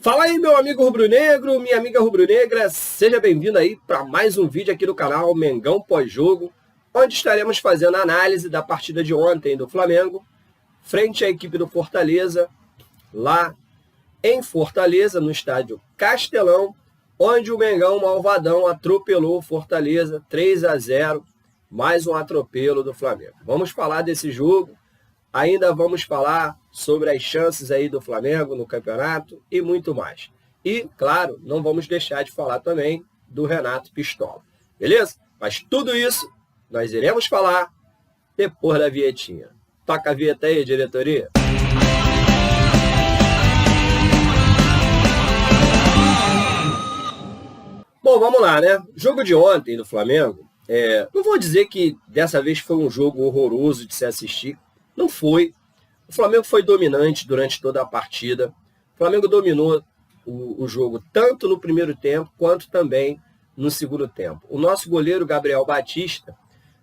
Fala aí, meu amigo rubro-negro, minha amiga rubro-negra, seja bem-vindo aí para mais um vídeo aqui no canal Mengão Pós-Jogo, onde estaremos fazendo a análise da partida de ontem do Flamengo, frente à equipe do Fortaleza, lá em Fortaleza, no estádio Castelão, onde o Mengão Malvadão atropelou o Fortaleza 3-0, mais um atropelo do Flamengo. Vamos falar desse jogo. Ainda vamos falar sobre as chances aí do Flamengo no campeonato e muito mais. E, claro, não vamos deixar de falar também do Renato Pistola. Beleza? Mas tudo isso nós iremos falar depois da vinhetinha. Toca a vinheta aí, diretoria. Bom, vamos lá, né? Jogo de ontem do Flamengo, não vou dizer que dessa vez foi um jogo horroroso de se assistir. Não foi. O Flamengo foi dominante durante toda a partida. O Flamengo dominou o jogo tanto no primeiro tempo quanto também no segundo tempo. O nosso goleiro Gabriel Batista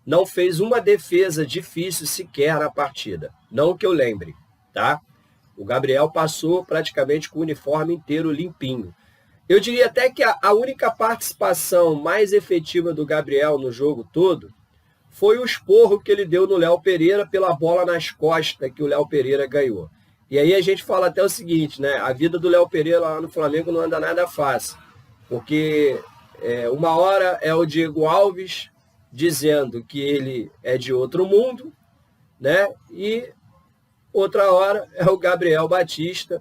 não fez uma defesa difícil sequer na partida. Não que eu lembre, tá? O Gabriel passou praticamente com o uniforme inteiro limpinho. Eu diria até que a única participação mais efetiva do Gabriel no jogo todo foi o esporro que ele deu no Léo Pereira pela bola nas costas que o Léo Pereira ganhou. E aí a gente fala até o seguinte, né? A vida do Léo Pereira lá no Flamengo não anda nada fácil. Porque uma hora é o Diego Alves dizendo que ele é de outro mundo, né? E outra hora é o Gabriel Batista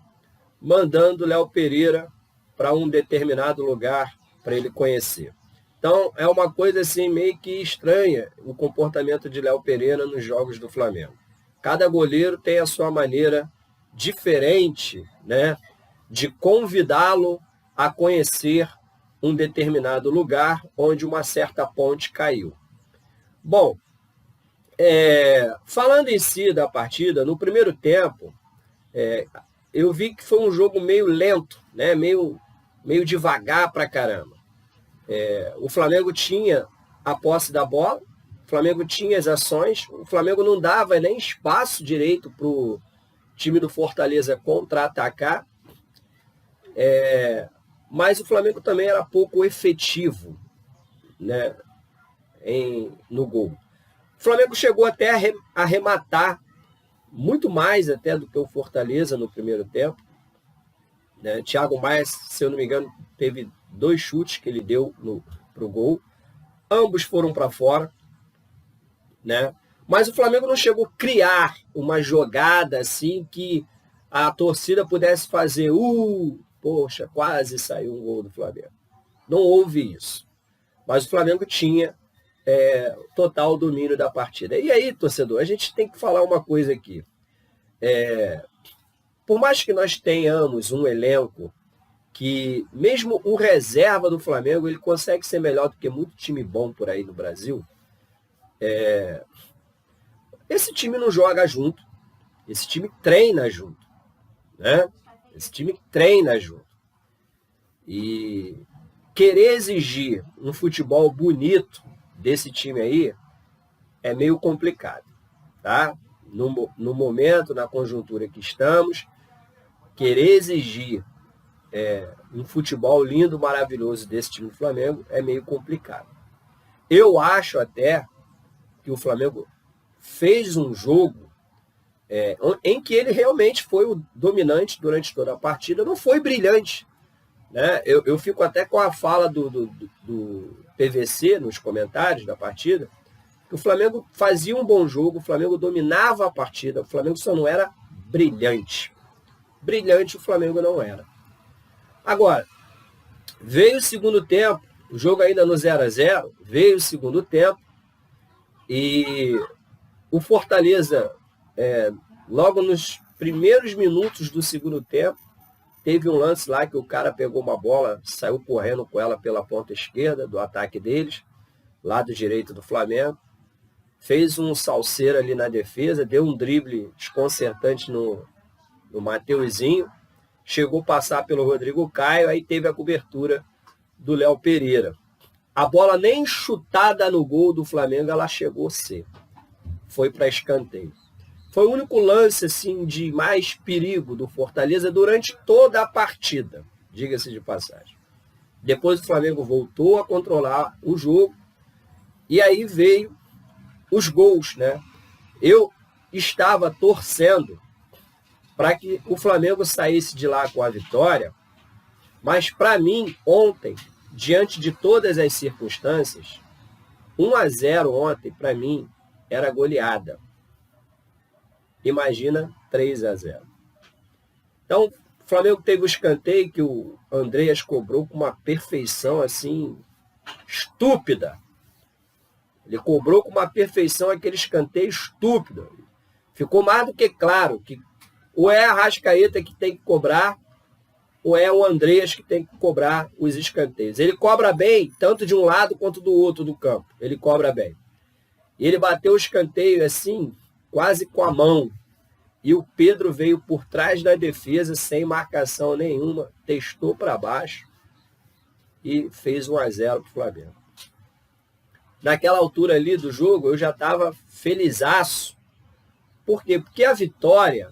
mandando o Léo Pereira para um determinado lugar para ele conhecer. Então, é uma coisa assim meio que estranha o comportamento de Léo Pereira nos jogos do Flamengo. Cada goleiro tem a sua maneira diferente, né, de convidá-lo a conhecer um determinado lugar onde uma certa ponte caiu. Bom, falando em si da partida, no primeiro tempo, eu vi que foi um jogo meio lento, né, meio devagar pra caramba. O Flamengo tinha a posse da bola, o Flamengo tinha as ações, o Flamengo não dava nem espaço direito para o time do Fortaleza contra-atacar, mas o Flamengo também era pouco efetivo, né, no gol. O Flamengo chegou até a arrematar muito mais até do que o Fortaleza no primeiro tempo, né? Thiago Maia, se eu não me engano, teve 2 chutes que ele deu para o gol. Ambos foram para fora, né? Mas o Flamengo não chegou a criar uma jogada assim que a torcida pudesse fazer poxa, quase saiu um gol do Flamengo. Não houve isso. Mas o Flamengo tinha total domínio da partida. E aí, torcedor, a gente tem que falar uma coisa aqui. Por mais que nós tenhamos um elenco que, mesmo o reserva do Flamengo, ele consegue ser melhor do que muito time bom por aí no Brasil, esse time não joga junto, esse time treina junto, né? Esse time treina junto. E querer exigir um futebol bonito desse time aí é meio complicado, tá? No momento, na conjuntura que estamos, querer exigir um futebol lindo, maravilhoso desse time do Flamengo é meio complicado. Eu acho até que o Flamengo fez um jogo em que ele realmente foi o dominante durante toda a partida, não foi brilhante, né? Eu fico até com a fala do PVC nos comentários da partida, que o Flamengo fazia um bom jogo, o Flamengo dominava a partida, o Flamengo só não era brilhante. Brilhante o Flamengo não era. Agora, veio o segundo tempo, o jogo ainda no 0-0, veio o segundo tempo e o Fortaleza, logo nos primeiros minutos do segundo tempo, teve um lance lá que o cara pegou uma bola, saiu correndo com ela pela ponta esquerda do ataque deles, lado direito do Flamengo, fez um salseiro ali na defesa, deu um drible desconcertante no Mateuzinho, chegou a passar pelo Rodrigo Caio, aí teve a cobertura do Léo Pereira. A bola nem chutada no gol do Flamengo, ela chegou a ser. Foi para escanteio. Foi o único lance assim, de mais perigo do Fortaleza durante toda a partida, diga-se de passagem. Depois o Flamengo voltou a controlar o jogo e aí veio os gols, né? Eu estava torcendo para que o Flamengo saísse de lá com a vitória, mas para mim, ontem, diante de todas as circunstâncias, 1-0 ontem, para mim, era goleada. Imagina 3-0. Então, o Flamengo teve o escanteio que o Andreas cobrou com uma perfeição assim, estúpida. Ele cobrou com uma perfeição aquele escanteio estúpido. Ficou mais do que claro que ou é a Arrascaeta que tem que cobrar, ou é o Andreas que tem que cobrar os escanteios. Ele cobra bem, tanto de um lado quanto do outro do campo. Ele cobra bem. E ele bateu o escanteio assim, quase com a mão. E o Pedro veio por trás da defesa, sem marcação nenhuma, testou para baixo e fez 1-0 para o Flamengo. Naquela altura ali do jogo, eu já estava felizaço. Por quê? Porque a vitória,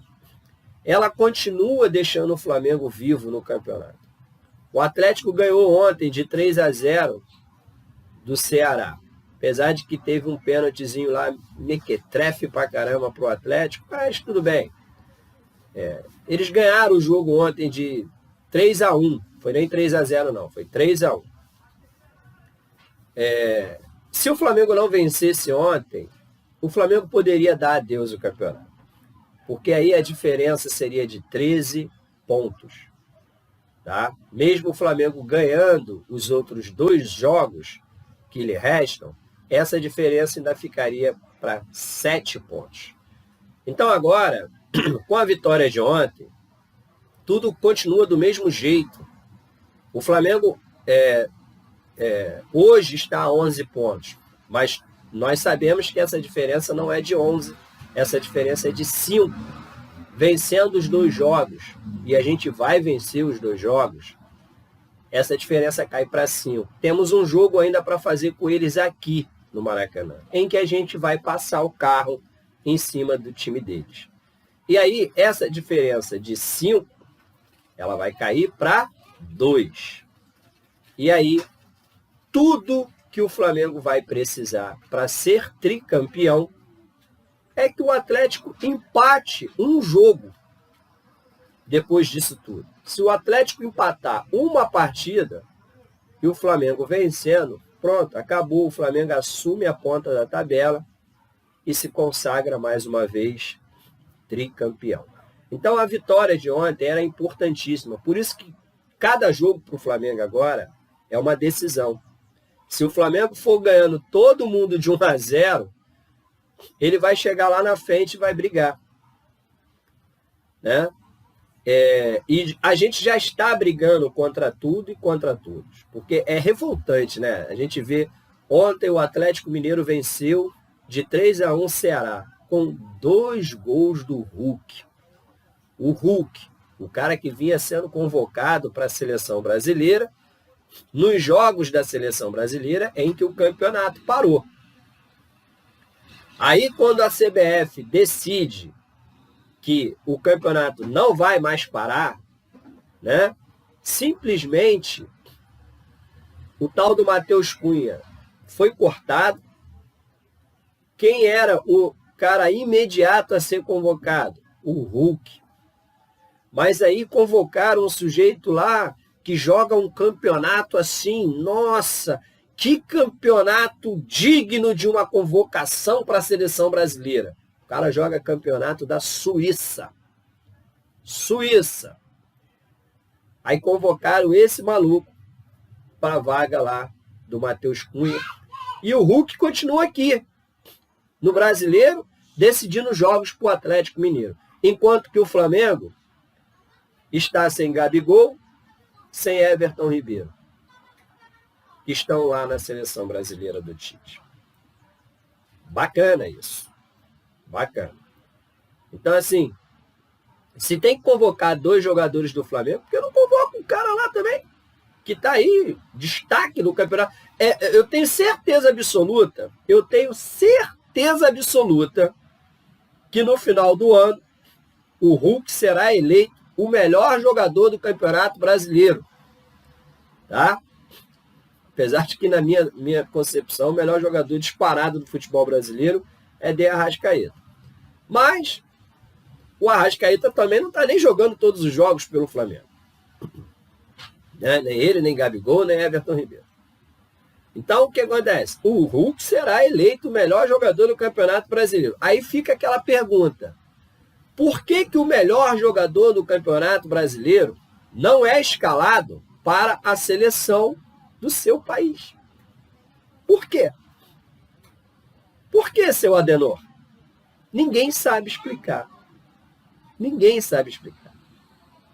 ela continua deixando o Flamengo vivo no campeonato. O Atlético ganhou ontem de 3-0 do Ceará. Apesar de que teve um pênaltizinho lá, mequetrefe pra caramba pro Atlético, mas tudo bem. Eles ganharam o jogo ontem de 3-1. Foi nem 3-0 não, foi 3-1. Se o Flamengo não vencesse ontem, o Flamengo poderia dar adeus ao campeonato. Porque aí a diferença seria de 13 pontos. Tá? Mesmo o Flamengo ganhando os outros 2 jogos que lhe restam, essa diferença ainda ficaria para 7 pontos. Então agora, com a vitória de ontem, tudo continua do mesmo jeito. O Flamengo hoje está a 11 pontos, mas nós sabemos que essa diferença não é de 11, essa diferença é de 5. Vencendo os 2 jogos, e a gente vai vencer os 2 jogos, essa diferença cai para 5. Temos um jogo ainda para fazer com eles aqui no Maracanã, em que a gente vai passar o carro em cima do time deles. E aí, essa diferença de 5, ela vai cair para 2. E aí, tudo que o Flamengo vai precisar para ser tricampeão é que o Atlético empate um jogo depois disso tudo. Se o Atlético empatar uma partida e o Flamengo vencendo, pronto, acabou. O Flamengo assume a ponta da tabela e se consagra mais uma vez tricampeão. Então a vitória de ontem era importantíssima. Por isso que cada jogo para o Flamengo agora é uma decisão. Se o Flamengo for ganhando todo mundo de 1-0, ele vai chegar lá na frente e vai brigar. Né? E a gente já está brigando contra tudo e contra todos. Porque é revoltante, né? A gente vê, ontem o Atlético Mineiro venceu de 3-1 o Ceará, com 2 gols do Hulk. O Hulk, o cara que vinha sendo convocado para a seleção brasileira, nos jogos da seleção brasileira em que o campeonato parou. Aí, quando a CBF decide que o campeonato não vai mais parar, né, simplesmente o tal do Matheus Cunha foi cortado. Quem era o cara imediato a ser convocado? O Hulk. Mas aí convocaram um sujeito lá que joga um campeonato assim, nossa, que campeonato digno de uma convocação para a seleção brasileira. O cara joga campeonato da Suíça. Suíça. Aí convocaram esse maluco para a vaga lá do Matheus Cunha. E o Hulk continua aqui, no Brasileiro, decidindo jogos para o Atlético Mineiro. Enquanto que o Flamengo está sem Gabigol, sem Everton Ribeiro, que estão lá na seleção brasileira do Tite. Bacana isso. Bacana. Então, assim, se tem que convocar 2 jogadores do Flamengo, porque eu não convoco um cara lá também, que está aí, destaque no campeonato. Eu tenho certeza absoluta que no final do ano o Hulk será eleito o melhor jogador do Campeonato Brasileiro. Tá? Apesar de que, na minha concepção, o melhor jogador disparado do futebol brasileiro é De Arrascaeta. Mas o Arrascaeta também não está nem jogando todos os jogos pelo Flamengo. Nem ele, nem Gabigol, nem Everton Ribeiro. Então, o que acontece? O Hulk será eleito o melhor jogador do Campeonato Brasileiro. Aí fica aquela pergunta. Por que o melhor jogador do Campeonato Brasileiro não é escalado para a seleção do seu país? Por quê? Por que, seu Adenor? Ninguém sabe explicar. Ninguém sabe explicar.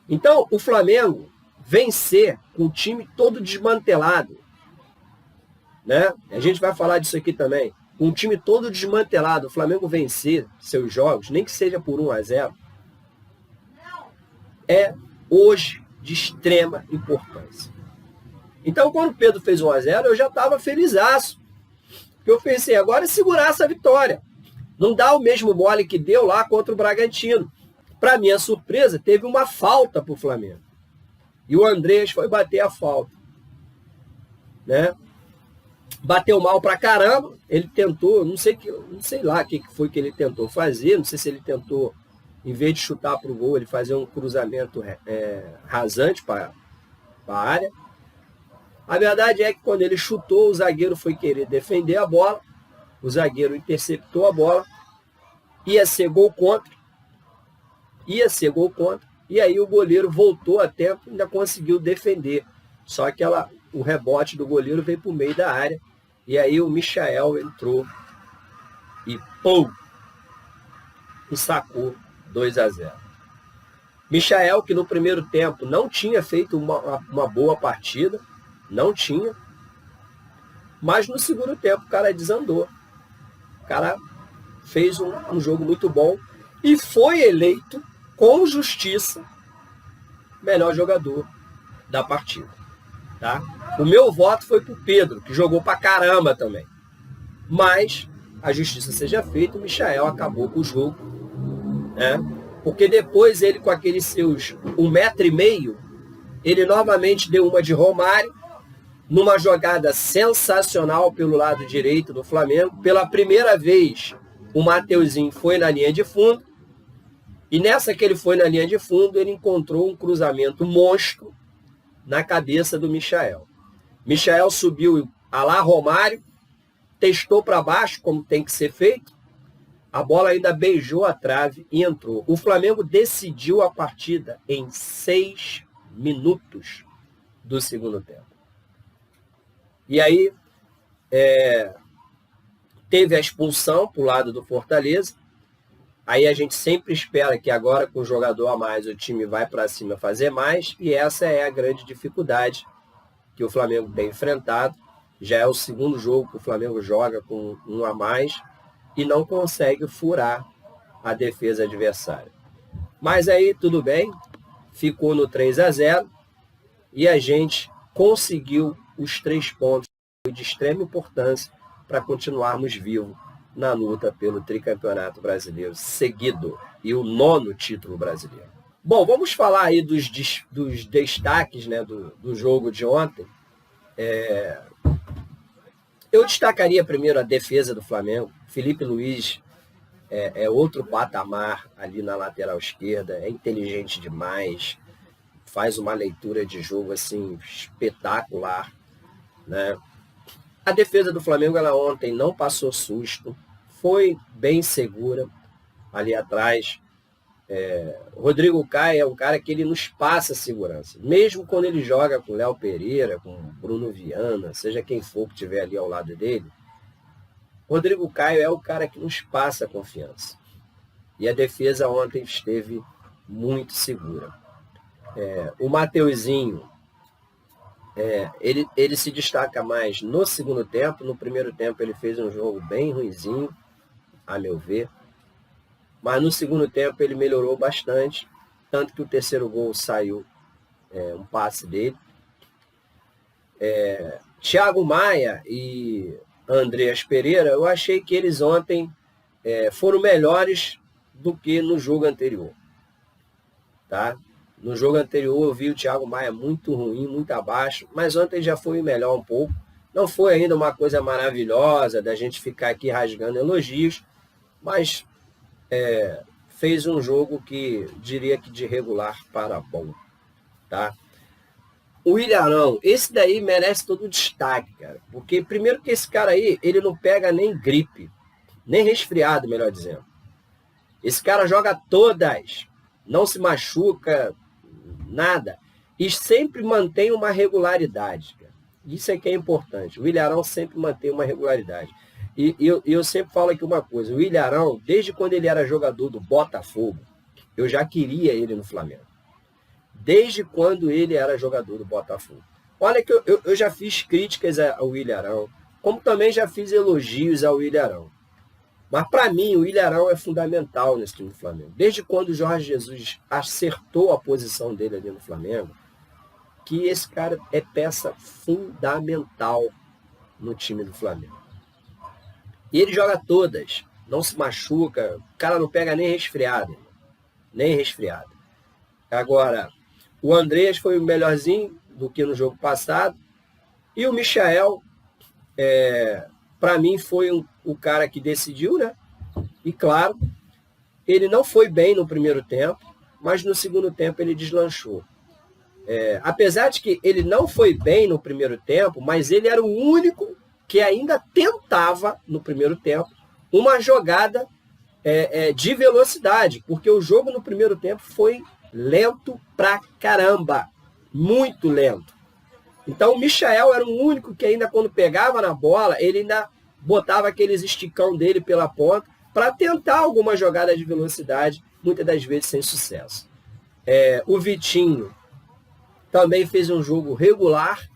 Então, o Flamengo vencer com o time todo desmantelado, né? A gente vai falar disso aqui também. Com o time todo desmantelado, o Flamengo vencer seus jogos, nem que seja por 1-0, é hoje de extrema importância. Então, quando o Pedro fez 1-0, eu já estava felizaço. Porque eu pensei, agora é segurar essa vitória. Não dá o mesmo mole que deu lá contra o Bragantino. Para minha surpresa, teve uma falta para o Flamengo. E o Andrés foi bater a falta. Né? Bateu mal pra caramba. Ele tentou, não sei lá o que foi que ele tentou fazer. Não sei se ele tentou, em vez de chutar para o gol, ele fazer um cruzamento rasante para a área. A verdade é que quando ele chutou, o zagueiro foi querer defender a bola. O zagueiro interceptou a bola. Ia ser gol contra. E aí o goleiro voltou a tempo e ainda conseguiu defender. Só que o rebote do goleiro veio para o meio da área. E aí o Michael entrou e pum! E sacou 2-0. Michael, que no primeiro tempo não tinha feito uma boa partida, não tinha, mas no segundo tempo o cara desandou. O cara fez um jogo muito bom e foi eleito com justiça melhor jogador da partida. Tá? O meu voto foi pro Pedro, que jogou pra caramba também. Mas a justiça seja feita, o Michael acabou com o jogo. Né? Porque depois ele, com aqueles seus 1,5 m, ele novamente deu uma de Romário, numa jogada sensacional pelo lado direito do Flamengo. Pela primeira vez, o Mateuzinho foi na linha de fundo. E nessa que ele foi na linha de fundo, ele encontrou um cruzamento monstro na cabeça do Michael. Michael subiu a lá Romário, testou para baixo, como tem que ser feito. A bola ainda beijou a trave e entrou. O Flamengo decidiu a partida em 6 minutos do segundo tempo. E aí, teve a expulsão para o lado do Fortaleza. Aí a gente sempre espera que agora, com o jogador a mais, o time vai para cima fazer mais. E essa é a grande dificuldade que o Flamengo tem enfrentado. Já é o segundo jogo que o Flamengo joga com um a mais e não consegue furar a defesa adversária. Mas aí, tudo bem, ficou no 3-0 e a gente conseguiu os 3 pontos de extrema importância para continuarmos vivos na luta pelo tricampeonato brasileiro seguido e o 9º título brasileiro. Bom, vamos falar aí dos destaques, né, do jogo de ontem. Eu destacaria primeiro a defesa do Flamengo. Felipe Luiz é outro patamar ali na lateral esquerda, é inteligente demais, faz uma leitura de jogo assim espetacular, né? A defesa do Flamengo, ela ontem não passou susto, foi bem segura ali atrás. Rodrigo Caio é um cara que ele nos passa segurança, mesmo quando ele joga com Léo Pereira, com Bruno Viana, seja quem for que estiver ali ao lado dele. Rodrigo Caio é o cara que nos passa confiança. E a defesa ontem esteve muito segura. O Mateuzinho, ele se destaca mais no segundo tempo. No primeiro tempo ele fez um jogo bem ruinzinho, a meu ver. Mas no segundo tempo ele melhorou bastante. Tanto que o terceiro gol saiu um passe dele. Thiago Maia e Andreas Pereira, eu achei que eles ontem foram melhores do que no jogo anterior. Tá? No jogo anterior eu vi o Thiago Maia muito ruim, muito abaixo, mas ontem já foi melhor um pouco. Não foi ainda uma coisa maravilhosa da gente ficar aqui rasgando elogios, mas fez um jogo que diria que de regular para bom. Tá? O Ilharão, esse daí merece todo o destaque, cara. Porque primeiro que esse cara aí, ele não pega nem gripe, nem resfriado, melhor dizendo. Esse cara joga todas, não se machuca, nada. E sempre mantém uma regularidade, cara. Isso é que é importante. O Ilharão sempre mantém uma regularidade. E eu sempre falo aqui uma coisa. O Ilharão, desde quando ele era jogador do Botafogo, eu já queria ele no Flamengo. Desde quando ele era jogador do Botafogo. Olha que eu já fiz críticas ao Ilharão, como também já fiz elogios ao Ilharão. Mas para mim, o Ilharão é fundamental nesse time do Flamengo. Desde quando o Jorge Jesus acertou a posição dele ali no Flamengo, que esse cara é peça fundamental no time do Flamengo. E ele joga todas, não se machuca, o cara não pega nem resfriado. Nem resfriado. Agora, o Andreas foi o melhorzinho do que no jogo passado. E o Michael, para mim, foi o cara que decidiu, né? E claro, ele não foi bem no primeiro tempo, mas no segundo tempo ele deslanchou. Apesar de que ele não foi bem no primeiro tempo, mas ele era o único que ainda tentava, no primeiro tempo, uma jogada de velocidade, porque o jogo no primeiro tempo foi lento pra caramba, muito lento. Então o Michael era o único que ainda quando pegava na bola, ele ainda botava aqueles esticão dele pela ponta para tentar alguma jogada de velocidade, muitas das vezes sem sucesso. O Vitinho também fez um jogo regular,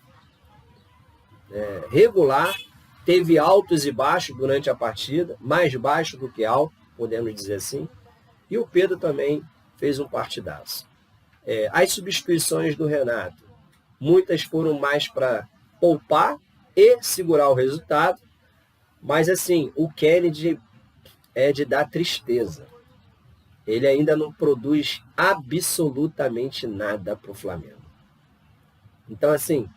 teve altos e baixos durante a partida, mais baixo do que alto, podemos dizer assim, e o Pedro também fez um partidaço. As substituições do Renato, muitas foram mais para poupar e segurar o resultado, mas assim, o Kennedy é de dar tristeza. Ele ainda não produz absolutamente nada para o Flamengo. Então assim,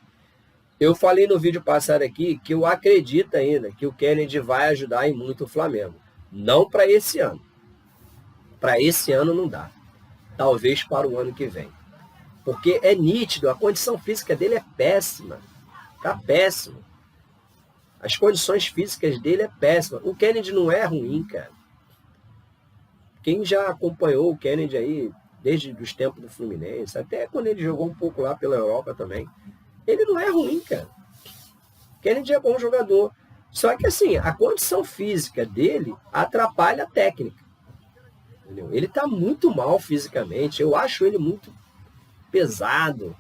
eu falei no vídeo passado aqui que eu acredito ainda que o Kennedy vai ajudar em muito o Flamengo. Não para esse ano. Para esse ano não dá. Talvez para o ano que vem. Porque é nítido, a condição física dele é péssima. Está péssimo. As condições físicas dele é péssima. O Kennedy não é ruim, cara. Quem já acompanhou o Kennedy aí, desde os tempos do Fluminense, até quando ele jogou um pouco lá pela Europa também, ele não é ruim, cara. O Kennedy é bom jogador. Só que assim, a condição física dele atrapalha a técnica. Entendeu? Ele está muito mal fisicamente. Eu acho ele muito pesado.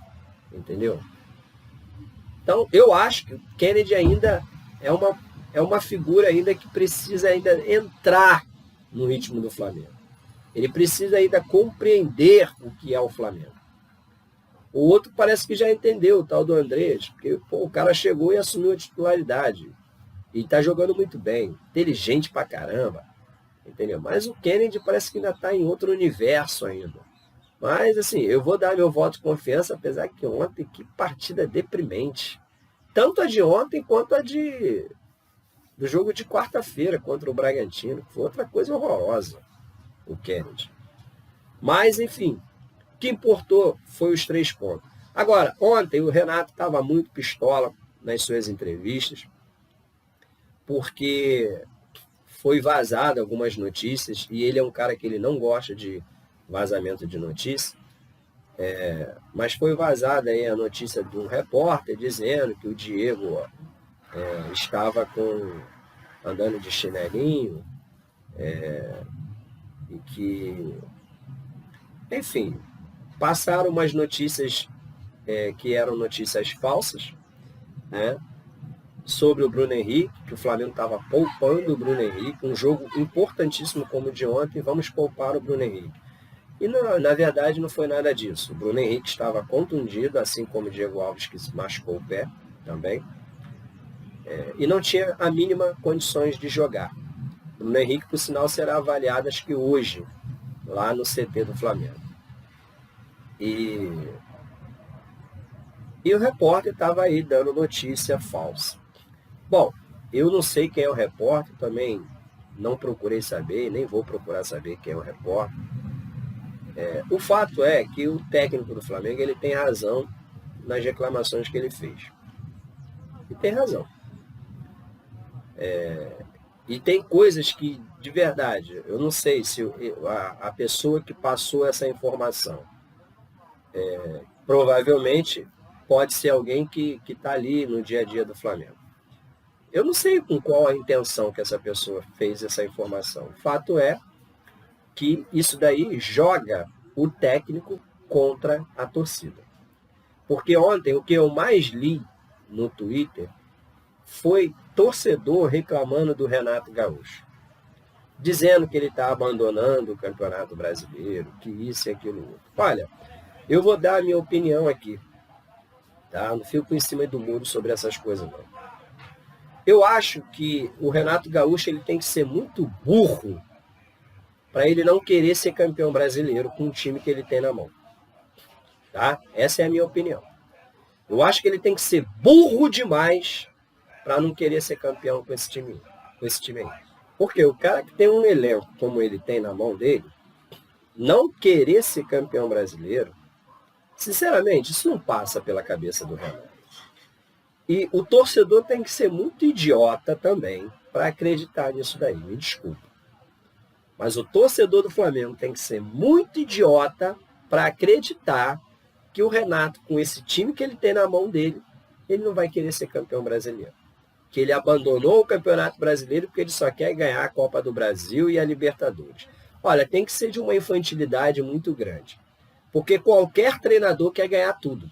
Entendeu? Então, eu acho que o Kennedy ainda é uma figura ainda que precisa ainda entrar no ritmo do Flamengo. Ele precisa ainda compreender o que é o Flamengo. O outro parece que já entendeu, o tal do Andreas, porque o cara chegou e assumiu a titularidade. E está jogando muito bem, inteligente pra caramba. Entendeu? Mas o Kennedy parece que ainda está em outro universo ainda. Mas, assim, eu vou dar meu voto de confiança, apesar que ontem, que partida deprimente. Tanto a de ontem, quanto a do jogo de quarta-feira contra o Bragantino. Foi outra coisa horrorosa, o Kennedy. Mas, enfim, o que importou foi os 3 pontos. Agora, ontem o Renato estava muito pistola nas suas entrevistas, porque foi vazado algumas notícias, e ele é um cara que ele não gosta de vazamento de notícia, mas foi vazada aí a notícia de um repórter dizendo que o Diego estava andando de chinelinho, e que, enfim, passaram umas notícias que eram notícias falsas, né? Sobre o Bruno Henrique, que o Flamengo estava poupando o Bruno Henrique, um jogo importantíssimo como o de ontem, vamos poupar o Bruno Henrique. E na verdade não foi nada disso. O Bruno Henrique estava contundido, assim como o Diego Alves, que se machucou o pé também, e não tinha a mínima condições de jogar. Bruno Henrique, por sinal, será avaliado, acho que hoje, lá no CT do Flamengo. E o repórter estava aí dando notícia falsa. Bom, eu não sei quem é o repórter, também não procurei saber, nem vou procurar saber quem é o repórter. O fato é que o técnico do Flamengo ele tem razão nas reclamações que ele fez. E tem razão. E tem coisas que, de verdade, eu não sei se a pessoa que passou essa informação provavelmente pode ser alguém que está ali no dia a dia do Flamengo. Eu não sei com qual a intenção que essa pessoa fez essa informação. O fato é que isso daí joga o técnico contra a torcida. Porque ontem o que eu mais li no Twitter foi torcedor reclamando do Renato Gaúcho, dizendo que ele está abandonando o Campeonato Brasileiro, que isso e aquilo outro. Olha, eu vou dar a minha opinião aqui, tá? Não fico em cima do muro sobre essas coisas, não. Eu acho que o Renato Gaúcho ele tem que ser muito burro para ele não querer ser campeão brasileiro com o time que ele tem na mão. Tá? Essa é a minha opinião. Eu acho que ele tem que ser burro demais para não querer ser campeão com esse time aí. Porque o cara que tem um elenco como ele tem na mão dele, não querer ser campeão brasileiro, sinceramente, isso não passa pela cabeça do Renato. E o torcedor tem que ser muito idiota também para acreditar nisso daí, me desculpa. Mas o torcedor do Flamengo tem que ser muito idiota para acreditar que o Renato, com esse time que ele tem na mão dele, ele não vai querer ser campeão brasileiro. Que ele abandonou o Campeonato Brasileiro porque ele só quer ganhar a Copa do Brasil e a Libertadores. Olha, tem que ser de uma infantilidade muito grande. Porque qualquer treinador quer ganhar tudo.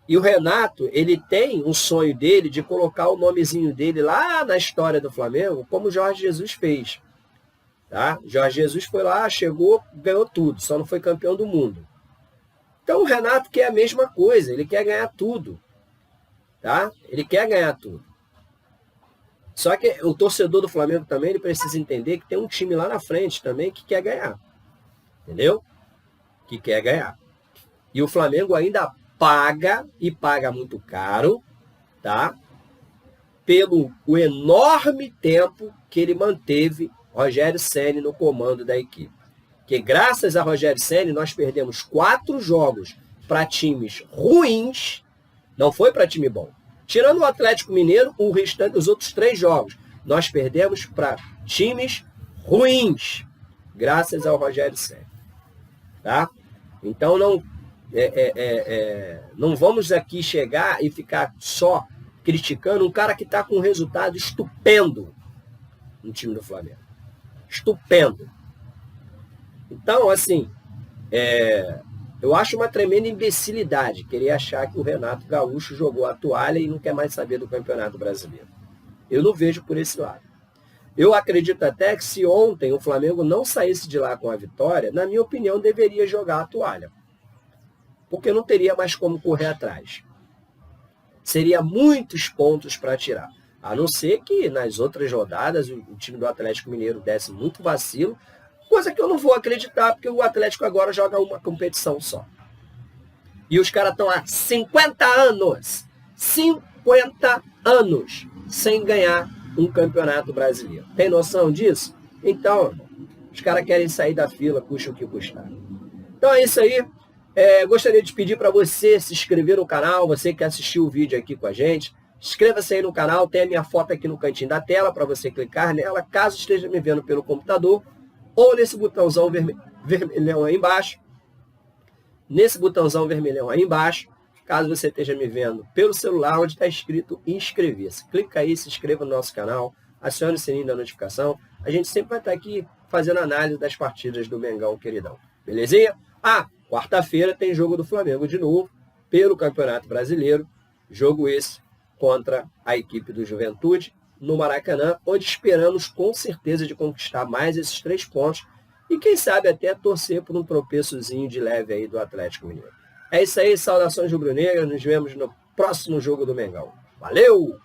E o Renato, ele tem um sonho dele de colocar o nomezinho dele lá na história do Flamengo, como o Jorge Jesus fez. Tá? Jorge Jesus foi lá, chegou, ganhou tudo, só não foi campeão do mundo. Então o Renato quer a mesma coisa, ele quer ganhar tudo. Tá? Ele quer ganhar tudo. Só que o torcedor do Flamengo também ele precisa entender que tem um time lá na frente também que quer ganhar. Entendeu? Que quer ganhar. E o Flamengo ainda paga, e paga muito caro, tá? Pelo o enorme tempo que ele manteve Rogério Ceni no comando da equipe. Que graças a Rogério Ceni nós perdemos 4 jogos para times ruins, não foi para time bom. Tirando o Atlético Mineiro, o restante dos outros 3 jogos, nós perdemos para times ruins, graças ao Rogério Ceni. Tá? Então não vamos aqui chegar e ficar só criticando um cara que está com um resultado estupendo no time do Flamengo. Estupendo. Então, assim, eu acho uma tremenda imbecilidade querer achar que o Renato Gaúcho jogou a toalha e não quer mais saber do Campeonato Brasileiro. Eu não vejo por esse lado. Eu acredito até que se ontem o Flamengo não saísse de lá com a vitória, na minha opinião, deveria jogar a toalha. Porque não teria mais como correr atrás. Seria muitos pontos para tirar. A não ser que nas outras rodadas o time do Atlético Mineiro desse muito vacilo, coisa que eu não vou acreditar, porque o Atlético agora joga uma competição só. E os caras estão há 50 anos, 50 anos, sem ganhar um campeonato brasileiro. Tem noção disso? Então, os caras querem sair da fila, custa o que custar. Então é isso aí. Gostaria de pedir para você se inscrever no canal, você que assistiu o vídeo aqui com a gente. Inscreva-se aí no canal, tem a minha foto aqui no cantinho da tela para você clicar nela, caso esteja me vendo pelo computador, ou nesse botãozão vermelhão aí embaixo. Nesse botãozão vermelhão aí embaixo, caso você esteja me vendo pelo celular, onde está escrito inscrever-se. Clica aí, se inscreva no nosso canal, acione o sininho da notificação. A gente sempre vai estar aqui fazendo análise das partidas do Mengão, queridão. Belezinha? Quarta-feira tem jogo do Flamengo de novo, pelo Campeonato Brasileiro. Jogo esse contra a equipe do Juventude, no Maracanã, onde esperamos com certeza de conquistar mais esses 3 pontos e quem sabe até torcer por um tropeçozinho de leve aí do Atlético Mineiro. É isso aí, saudações rubro-negras, nos vemos no próximo jogo do Mengão. Valeu!